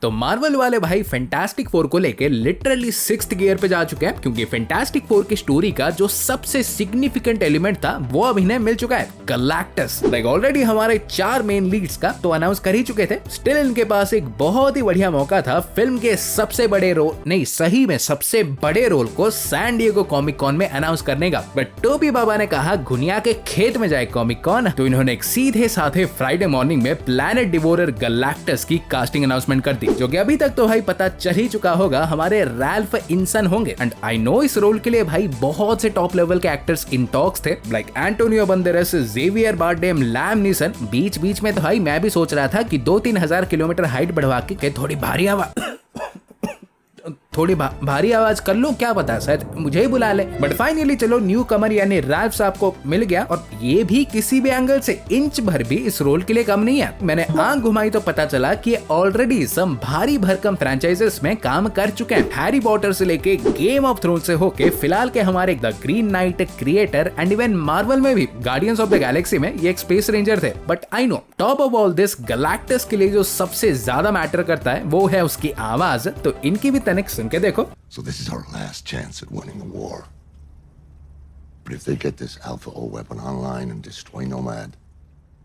तो मार्वल वाले भाई फैंटास्टिक फोर को लेके लिटरली 6th गियर पे जा चुके हैं, क्योंकि फैंटास्टिक फोर की स्टोरी का जो सबसे सिग्निफिकेंट एलिमेंट था वो अब इन्हें मिल चुका है, गैलेक्टस। लाइक ऑलरेडी हमारे 4 मेन लीड्स का तो अनाउंस कर ही चुके थे। स्टिल इनके पास एक बहुत ही बढ़िया मौका था फिल्म के सबसे बड़े रोल, नहीं सही में सबसे बड़े रोल को सैन डिएगो कॉमिक कॉन में अनाउंस करने का। बट टोबी बाबा ने कहा गुनिया के खेत में जाए कॉमिक कॉन, तो इन्होंने एक सीधे साथे फ्राइडे मॉर्निंग में प्लैनेट डिवोरर गैलेक्टस की कास्टिंग अनाउंसमेंट कर दी, जो कि अभी तक तो भाई पता चल ही चुका होगा हमारे रैल्फ इनसन होंगे। एंड आई नो इस रोल के लिए भाई बहुत से टॉप लेवल के एक्टर्स इन टॉक्स थे, like Antonio Banderas, Javier Bardem, Liam Neeson. बीच बीच में तो भाई मैं भी सोच रहा था कि 2-3 हजार किलोमीटर हाइट बढ़वा के थोड़ी भारी आवाज कर लूं, क्या पता शायद मुझे ही बुला ले। बट फाइनली चलो न्यू कमर यानी रैल्फ साहब को मिल गया, और ये भी किसी भी एंगल से इंच भर भी इस रोल के लिए कम नहीं है। मैंने आंख घुमाई तो पता चला कि ऑलरेडी सम भारी भरकम फ्रेंचाइजेस में काम कर चुके हैं, हैरी पॉटर से लेके गेम ऑफ थ्रोन्स से होके फिलहाल के हमारे the green night creator, and even Marvel में भी गार्डियंस ऑफ द गैलेक्सी में ये एक स्पेस रेंजर थे। But I know top of all this Galactus के लिए जो सबसे ज्यादा मैटर करता है वो है उसकी आवाज, तो इनकी भी तनिक सुन के देखो। So this is our last chance at winning the war. But if they get this Alpha O weapon online and destroy Nomad,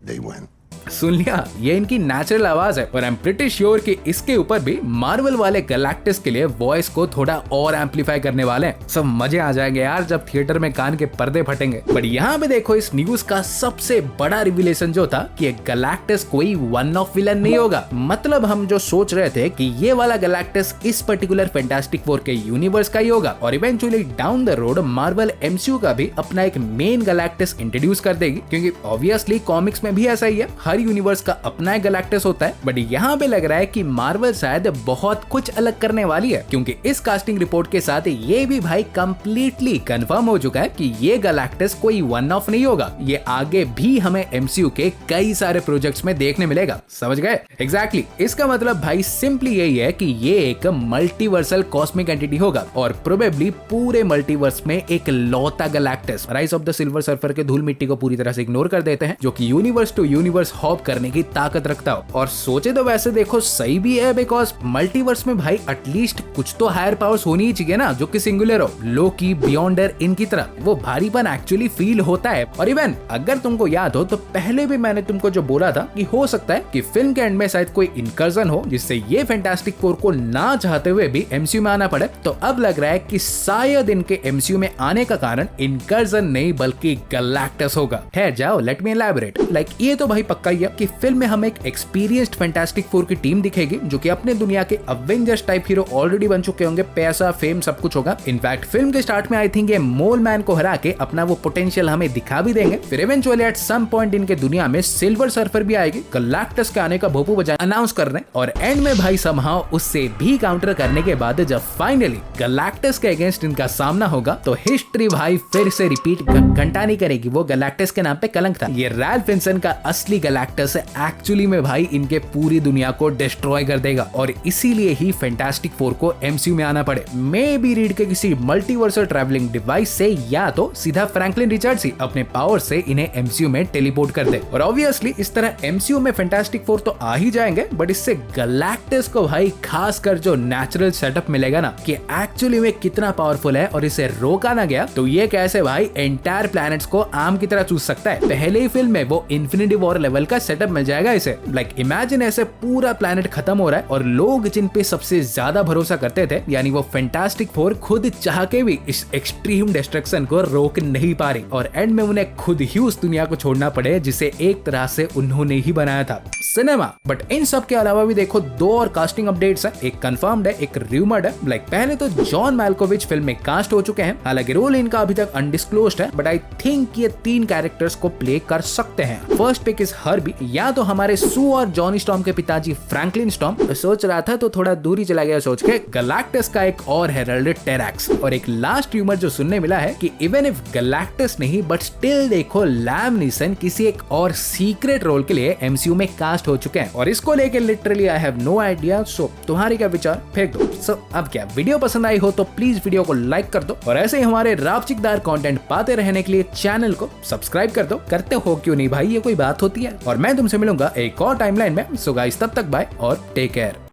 they win. सुन लिया, ये इनकी नेचुरल आवाज है, और आई एम प्रीटी श्योर कि इसके ऊपर भी मार्वल वाले गैलेक्टस के लिए वॉइस को थोड़ा और एम्पलीफाई करने वाले हैं। सब मजे आ जाएंगे यार जब थिएटर में कान के पर्दे फटेंगे। बट यहाँ पे देखो इस न्यूज का सबसे बड़ा रिविलेशन जो था कि गैलेक्टस कोई वन ऑफ विलन नहीं होगा। मतलब हम जो सोच रहे थे कि ये वाला गैलेक्टस इस पर्टिकुलर फैंटास्टिक फोर के यूनिवर्स का ही होगा, और eventually down the road Marvel MCU का भी अपना एक मेन गैलेक्टस इंट्रोड्यूस कर देगी, क्योंकि ऑब्वियसली कॉमिक्स में भी ऐसा ही है, हर यूनिवर्स का अपना एक गैलेक्टस होता है। बट यहाँ पे लग रहा है कि मार्वल शायद बहुत कुछ अलग करने वाली है, क्योंकि इस कास्टिंग रिपोर्ट के साथ ये भी भाई कंप्लीटली कंफर्म हो चुका है कि ये गैलेक्टस कोई वन ऑफ नहीं होगा, ये आगे भी हमें एमसीयू के कई सारे प्रोजेक्ट्स में देखने मिलेगा। समझ गए? एग्जैक्टली। इसका मतलब भाई सिंपली यही है कि ये एक मल्टीवर्सल कॉस्मिक एंटिटी होगा, और प्रोबेबली पूरे मल्टीवर्स में एक लौता Galactus. Rise of the Silver Surfer के धूल मिट्टी को पूरी तरह से इग्नोर कर देते हैं, जो कि यूनिवर्स टू यूनिवर्स हॉप करने की ताकत रखता हो। और सोचे तो वैसे देखो सही भी है, बिकॉज मल्टीवर्स में भाई एटलीस्ट कुछ तो हायर पावर्स होनी ही चाहिए ना, जो कि सिंगुलर हो। लोकी, बियॉन्डर, इनकी तरह वो भारीपन एक्चुअली फील होता है। और इवन अगर तुमको याद हो तो पहले भी मैंने तुमको जो बोला था कि हो सकता है कि फिल्म के एंड में शायद कोई इनकर्जन हो जिससे ये फैंटास्टिक फोर को ना चाहते हुए भी एमसीयू में आना पड़े। तो अब लग रहा है कि शायद इनके एमसीयू में आने का कारण इनकर्जन नहीं बल्कि गैलेक्टस होगा। है जाओ, लेट मी एलैबोरेट। लाइक ये तो भाई पक्का ही है कि फिल्म में हमें एक एक्सपीरियंस्ड फैंटास्टिक फोर की टीम दिखेगी, जो कि अपने दुनिया के अवेंजर्स टाइप हीरो ऑलरेडी बन चुके होंगे, पैसा फेम सब कुछ होगा। इनफैक्ट फिल्म के स्टार्ट में आई थिंक ये मोल मैन को हरा के अपना वो पोटेंशियल हमें दिखा भी देंगे। फिर इवेंचुअली एट सम पॉइंट इनके दुनिया में सिल्वर सर्फर भी आएगी गैलेक्टस के आने का भोपू बजाय अनाउंस करने, और एंड में भाई समहाउ उससे भी काउंटर करने के बाद जब फाइनली गैलेक्टस के अगेंस्ट इनका सामना होगा तो हिस्ट्री भाई फिर से रिपीट घंटा नहीं करेगी। वो गैलेक्टस के नाम पे कलंक था। ये रैल्फ इनसन का असली गैलेक्टस एक्चुअली में भाई इनके पूरी दुनिया को डिस्ट्रॉय कर देगा, और इसीलिए ही फैंटास्टिक फोर को एमसीयू में आना पड़े। मे बी रीड के किसी मल्टीवर्सल ट्रैवलिंग डिवाइस से, या तो सीधा फ्रैंकलिन रिचर्ड्स ही अपने पावर से इन्हें एमसीयू में टेलीपोर्ट कर दे। और ऑब्वियसली इस तरह एमसीयू में फैंटास्टिक फोर तो आ ही जाएंगे, बट इससे गैलेक्टस को भाई खासकर जो नेचुरल सेटअप मिलेगा ना कि एक्चुअली में कितना पावरफुल है और इसे रोका ना गया, तो ये कैसे भाई एंटायर प्लैनेट्स को आम की तरह चूस सकता है। पहले ही फिल्म में वो इन्फिनिटी वॉर लेवल का सेटअप मिल जाएगा इसे। लाइक इमेजिन ऐसे पूरा प्लैनेट खत्म हो रहा है और लोग जिन पे सबसे ज्यादा भरोसा करते थे यानी वो फैंटास्टिक फोर खुद चाह के भी इस एक्सट्रीम डिस्ट्रक्शन को रोक नहीं पा रही, और एंड में उन्हें खुद ही उस दुनिया को छोड़ना पड़े जिसे एक तरह से उन्होंने ही बनाया था, सिनेमा। बट इन सब के अलावा भी देखो 2 और कास्टिंग अपडेट्स हैं, एक कंफर्म्ड है, एक रूमर्ड है। लाइक पहले तो जॉन मैल्कोविच फिल्म में कास्ट हो चुके हैं, हालांकि रोल इनका अभी तक अनडिस्क्लोज्ड है, बट आई थिंक ये 3 कैरेक्टर्स को प्ले कर सकते हैं। फर्स्ट पिक इज हर्बी, या तो हमारे सू और जॉनी स्टॉर्म के पिताजी फ्रैंकलिन स्टॉर्म। सोच रहा था तो थोड़ा दूरी चला गया सोच के। गैलेक्टस का एक और हेरल्ड टेरैक्स, और एक लास्ट रूमर जो सुनने मिला है कि इवन इफ गैलेक्टस नहीं बट स्टिल देखो लैम नीसन किसी एक और सीक्रेट रोल के लिए एमसीयू में कास्ट हो चुके हैं, और इसको लेके literally I have no idea. So तुम्हारी क्या विचार, फेंक दो। सो अब क्या वीडियो पसंद आई हो तो प्लीज वीडियो को लाइक कर दो, और ऐसे ही हमारे रापचिकदार कंटेंट पाते रहने के लिए चैनल को सब्सक्राइब कर दो। करते हो क्यों नहीं भाई, ये कोई बात होती है। और मैं तुमसे मिलूंगा एक और टाइमलाइन में। सो गाइस तब तक बाय और टेक केयर।